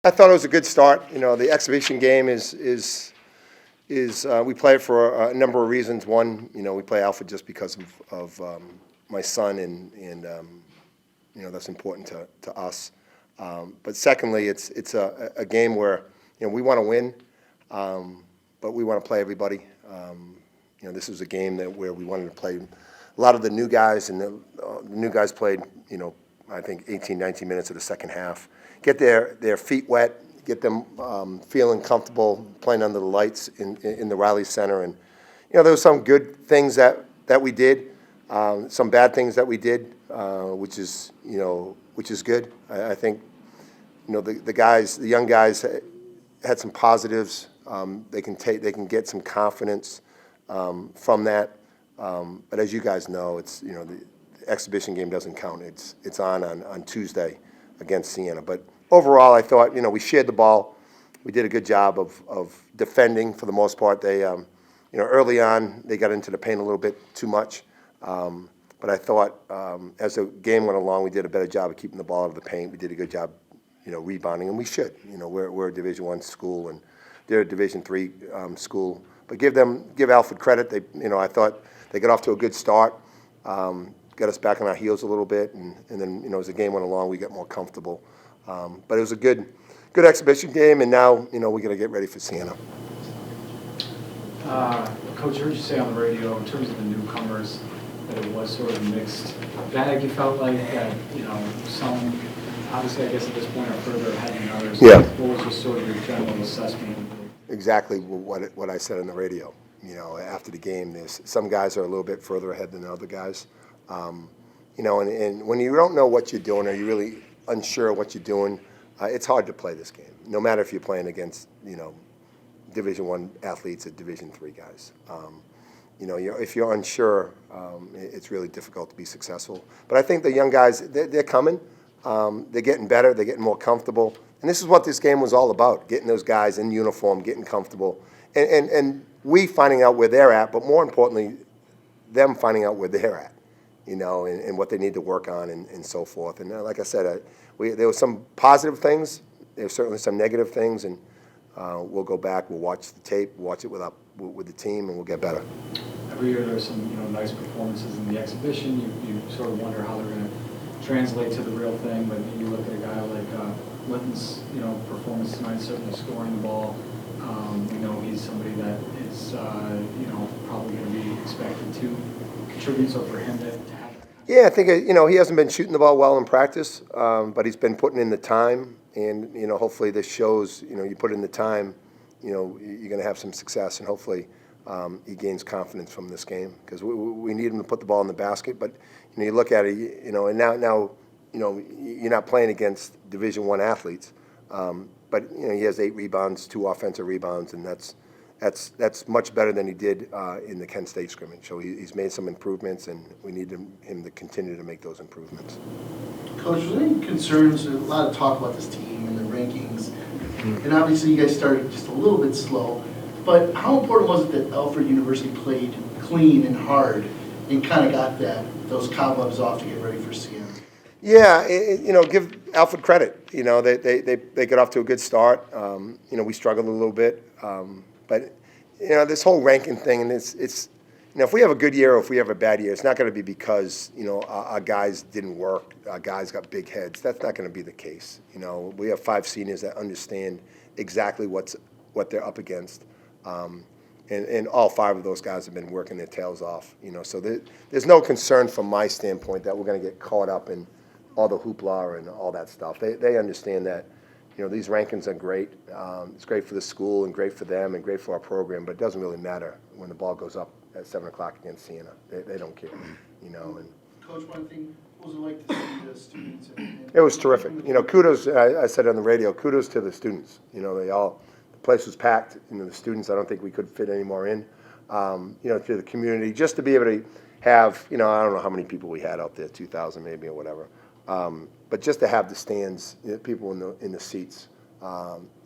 I thought it was a good start. The exhibition game is we play it for a number of reasons. One, we play Alfred just because of my son, and that's important to us. But secondly, it's a game where we want to win, but we want to play everybody. This was a game where we wanted to play a lot of the new guys, and the new guys played I think 18, 19 minutes of the second half. Get their feet wet, get them feeling comfortable playing under the lights in the Reilly Center. And there were some good things that we did, some bad things that we did, which is good. I think the young guys had some positives. They can get some confidence from that. But as you guys know, it's the exhibition game doesn't count. It's on Tuesday against Siena. But overall, I thought we shared the ball. We did a good job of defending for the most part. They early on they got into the paint a little bit too much. But I thought as the game went along, we did a better job of keeping the ball out of the paint. We did a good job, rebounding, and we should. We're a Division I school, and they're a Division III school. But give Alfred credit. I thought they got off to a good start. Got us back on our heels a little bit, and then as the game went along, we got more comfortable. But it was a good exhibition game, and now we got to get ready for Siena. Coach, I heard you say on the radio in terms of the newcomers that it was sort of a mixed bag. You felt like that some obviously I guess at this point are further ahead than others. Yeah. What was just sort of your general assessment? Exactly what I said on the radio. After the game, there's some guys are a little bit further ahead than other guys. And when you don't know what you're doing, or you're really unsure of what you're doing, it's hard to play this game. No matter if you're playing against Division I athletes or Division III guys. If you're unsure, it's really difficult to be successful. But I think the young guys, they're coming. They're getting better. They're getting more comfortable. And this is what this game was all about: getting those guys in uniform, getting comfortable, and we finding out where they're at, but more importantly, them finding out where they're at, and what they need to work on, and so forth. And like I said, there were some positive things. There were certainly some negative things, and we'll go back, we'll watch the tape, watch it with the team, and we'll get better. Every year there's some nice performances in the exhibition. You sort of wonder how they're going to translate to the real thing, but you look at a guy like Linton's performance tonight, certainly scoring the ball. We know he's somebody that is probably going to be expected to contribute. So for him to have that. Yeah, I think he hasn't been shooting the ball well in practice, but he's been putting in the time, and hopefully this shows. You put in the time, you're going to have some success, and hopefully he gains confidence from this game, because we need him to put the ball in the basket. But you look at it, and now you're not playing against Division I athletes, but he has 8 rebounds, 2 offensive rebounds, and that's much better than he did in the Kent State scrimmage. So he's made some improvements, and we need him to continue to make those improvements. Coach, was there any concerns? A lot of talk about this team and the rankings, and obviously you guys started just a little bit slow. But how important was it that Alfred University played clean and hard and kind of got those cobwebs off to get ready for Siena? Yeah, give Alfred credit. They got off to a good start. We struggled a little bit, but this whole ranking thing, and it's if we have a good year or if we have a bad year, it's not going to be because our guys didn't work, our guys got big heads. That's not going to be the case. We have 5 seniors that understand exactly what they're up against. And all 5 of those guys have been working their tails off. So there's no concern from my standpoint that we're going to get caught up in all the hoopla and all that stuff. They understand that these rankings are great. It's great for the school and great for them and great for our program, but it doesn't really matter when the ball goes up at 7 o'clock against Siena. They don't care. And Coach, one thing, what was it like to see the students? It was terrific. Kudos. I said on the radio, kudos to the students. The place was packed. The students, I don't think we could fit any more in. To the community, just to be able to have, I don't know how many people we had out there, 2,000 maybe or whatever. But just to have the stands, people in the seats,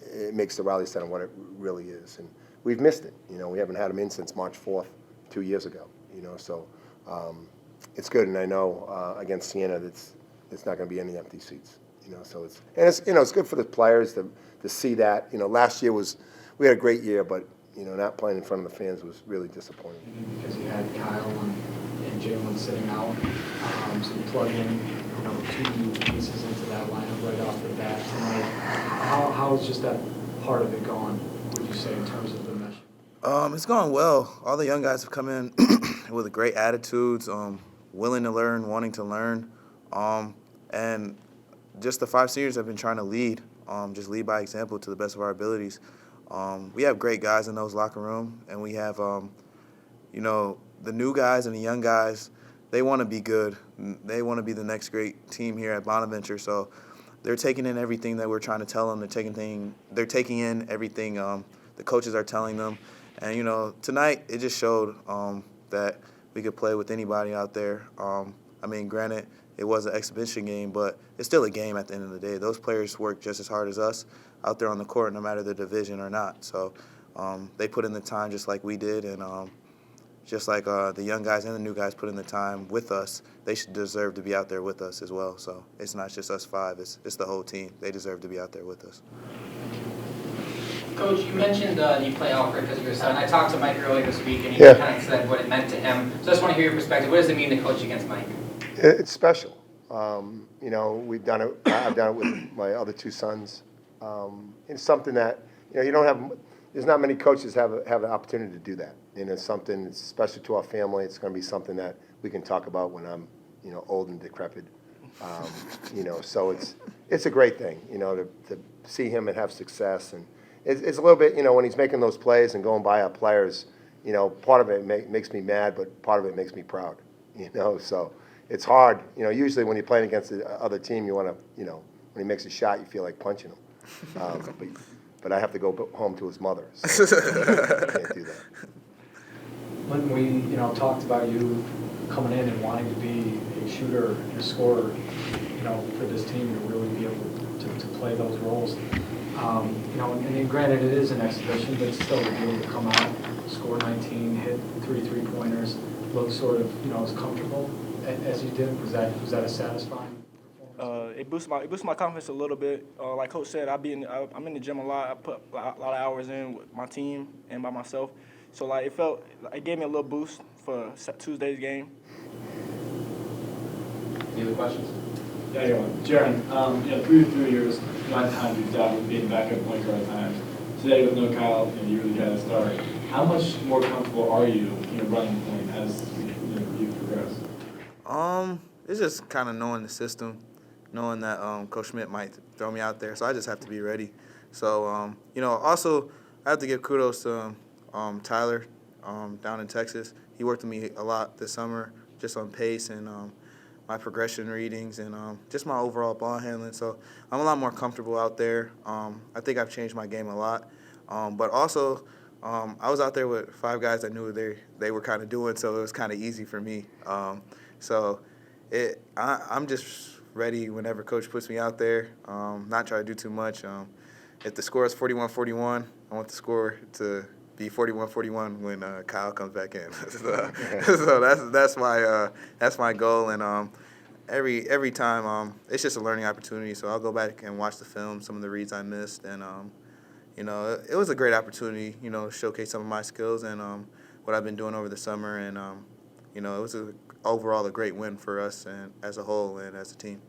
it makes the Reilly Center what it really is. And we've missed it. We haven't had them in since March 4th, 2 years ago. So it's good. And I know against Siena, it's not going to be any empty seats. So it's good for the players to see that. Last year we had a great year, but not playing in front of the fans was really disappointing. Because you had Kyle and Jalen sitting out, so you plug in, two new pieces into that lineup right off the bat tonight. How is just that part of it going, would you say, in terms of the mesh? It's going well. All the young guys have come in with great attitudes, willing to learn, wanting to learn, and just the 5 seniors have been trying to lead, just lead by example to the best of our abilities. We have great guys in those locker room, and we have, the new guys and the young guys. They want to be good. They want to be the next great team here at Bonaventure. So they're taking in everything that we're trying to tell them. They're taking in everything the coaches are telling them. And tonight it just showed that we could play with anybody out there. Granted, it was an exhibition game, but it's still a game at the end of the day. Those players work just as hard as us out there on the court, no matter the division or not. So they put in the time just like we did, and just like the young guys and the new guys put in the time with us, they should deserve to be out there with us as well. So it's not just us 5, it's the whole team. They deserve to be out there with us. Coach, you mentioned you play Alfred because of your son. I talked to Mike earlier this week, and he Yeah. kind of said what it meant to him. So I just want to hear your perspective. What does it mean to coach against Mike? It's special. We've done it. I've done it with my other 2 sons. It's something that you don't have. There's not many coaches have an opportunity to do that. It's something that's special to our family. It's going to be something that we can talk about when I'm old and decrepit. So it's a great thing. To see him and have success, and it's a little bit. When he's making those plays and going by our players. Part of it makes me mad, but part of it makes me proud. So. It's hard, usually when you're playing against the other team, you want to, when he makes a shot, you feel like punching him. But I have to go home to his mother, so I can't do that. Linton, we talked about you coming in and wanting to be a shooter and a scorer, for this team to really be able to play those roles. And then granted it is an exhibition, but still to be able to come out, score 19, hit 3 3-pointers, look sort of, as comfortable as you did. Was that a satisfying performance? It boosts my confidence a little bit. Like Coach said, I'm in the gym a lot. I put a lot of hours in with my team and by myself. So it gave me a little boost for Tuesday's game. Any other questions? Yeah, Jaren, through years, a lot of times you've dealt with being backup point guard at times. Today with no Kyle, you really had to start. How much more comfortable are you, running point as you progress? It's just kind of knowing the system, knowing that Coach Schmidt might throw me out there, so I just have to be ready. So, also I have to give kudos to Tyler down in Texas. He worked with me a lot this summer, just on pace and my progression readings and just my overall ball handling. So I'm a lot more comfortable out there. I think I've changed my game a lot. But also, I was out there with 5 guys I knew they were kind of doing, so it was kind of easy for me. I'm just ready whenever Coach puts me out there, not try to do too much. If the score is 41-41, I want the score to be 41-41 when Kyle comes back in. so that's my goal. And every time it's just a learning opportunity. So I'll go back and watch the film, some of the reads I missed, and it was a great opportunity, to showcase some of my skills and what I've been doing over the summer. And it was overall a great win for us and as a whole and as a team.